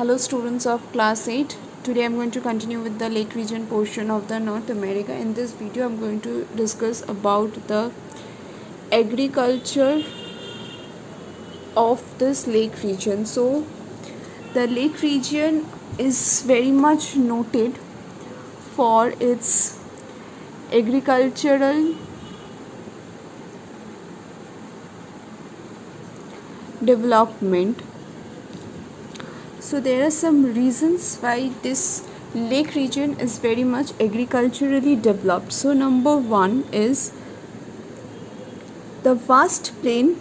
Hello students of class 8. Today I am going to continue with the lake region portion of the North America. In this video I am going to discuss about the agriculture of this lake region. So the lake region is very much noted for its agricultural development. So there are some reasons why this lake region is very much agriculturally developed. So number one is the vast plain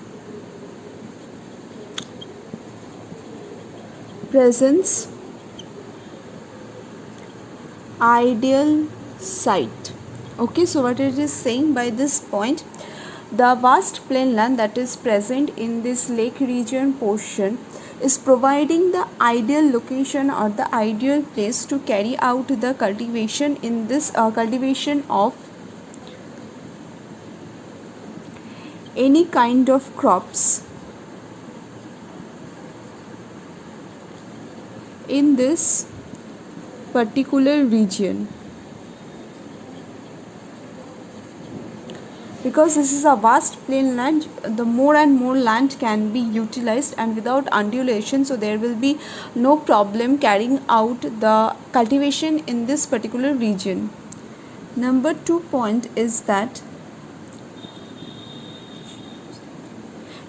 presents ideal site. Okay, so what it is saying by this point, the vast plain land that is present in this lake region portion is providing the ideal location or the ideal place to carry out the cultivation in this cultivation of any kind of crops in this particular region. Because this is a vast plain land, the more and more land can be utilized and without undulation, so there will be no problem carrying out the cultivation in this particular region. Number 2 point is that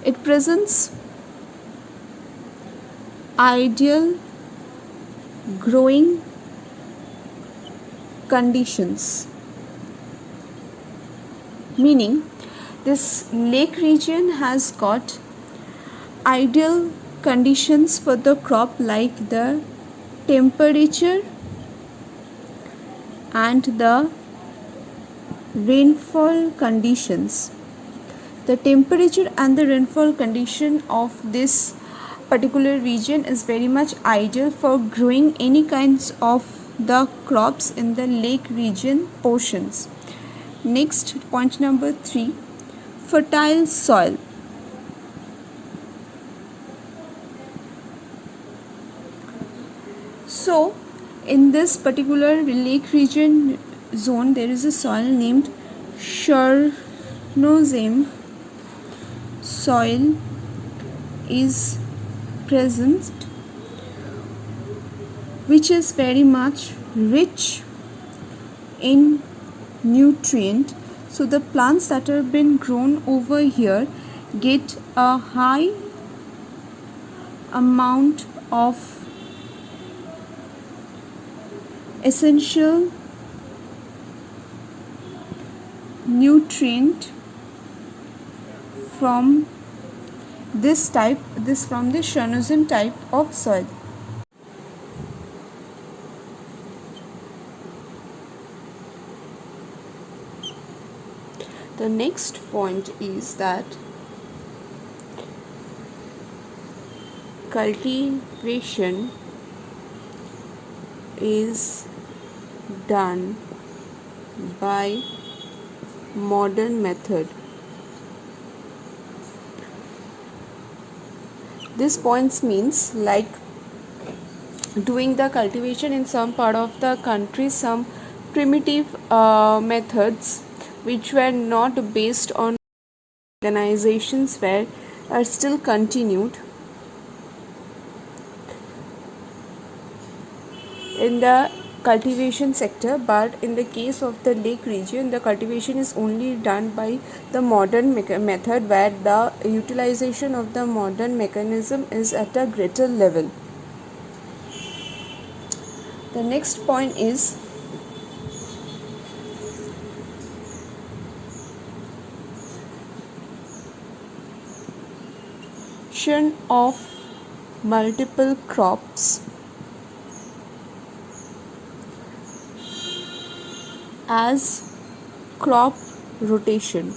it presents ideal growing conditions, meaning this lake region has got ideal conditions for the crop like the temperature and the rainfall conditions. The temperature and the rainfall condition of this particular region is very much ideal for growing any kinds of the crops in the lake region portions. Next, point number 3, fertile soil. So in this particular lake region zone there is a soil named Chernozem soil is present, which is very much rich in nutrient. So the plants that have been grown over here get a high amount of essential nutrient from this Chernozem type of soil. The next point is that cultivation is done by modern method. This points means like doing the cultivation in some part of the country, some primitive methods which were not based on organizations are still continued in the cultivation sector, but in the case of the lake region the cultivation is only done by the modern method where the utilization of the modern mechanism is at a greater level. The next point is of multiple crops as crop rotation.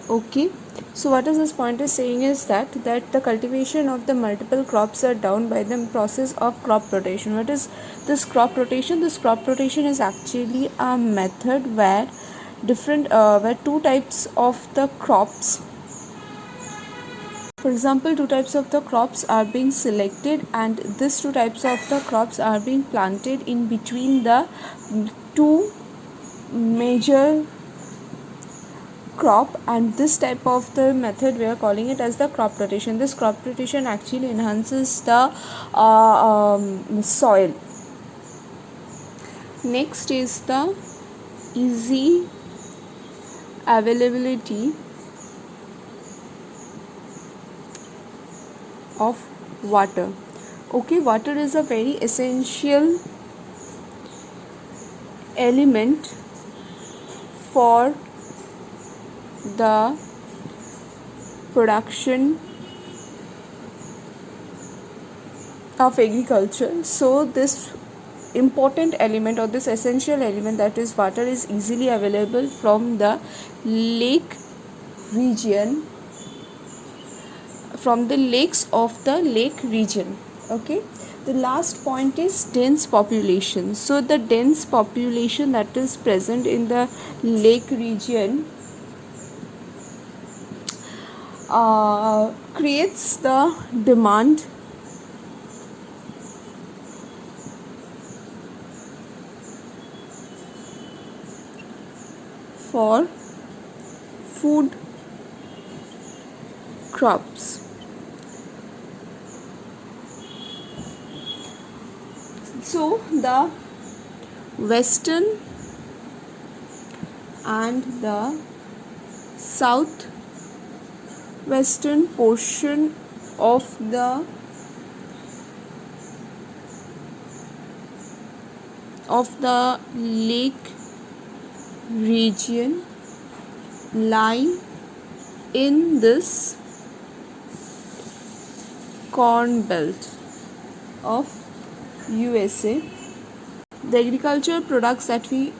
Okay, so what is this point is saying is that the cultivation of the multiple crops are done by the process of crop rotation. What is this crop rotation? This crop rotation is actually a method where where two types of the crops For example, two types of the crops are being selected, and these two types of the crops are being planted in between the two major crop, and this type of the method we are calling it as the crop rotation. This crop rotation actually enhances the soil. Next is the easy availability of water. Okay, water is a very essential element for the production of agriculture. So this important element or this essential element, that is water, is easily available from the lake region, from the lakes of the lake region. Okay, the last point is dense population. So the dense population that is present in the lake region creates the demand for food crops. So the western and the southwestern portion of the lake region lie in this corn belt of USA. The agricultural products that we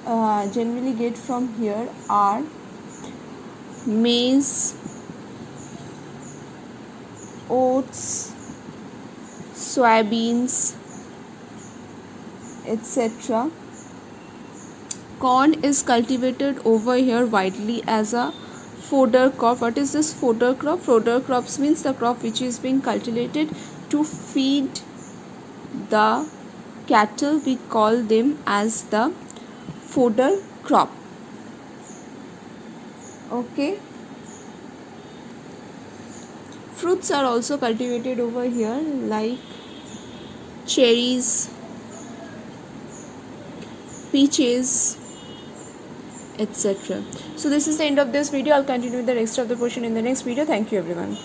generally get from here are maize, oats, soybeans, etc. Corn is cultivated over here widely as a fodder crop. What is this fodder crop? Fodder crops means the crop which is being cultivated to feed the cattle. We call them as the fodder crop. Okay. Fruits are also cultivated over here, like cherries, peaches, etc. So this is the end of this video. I'll continue with the rest of the portion in the next video. Thank you everyone.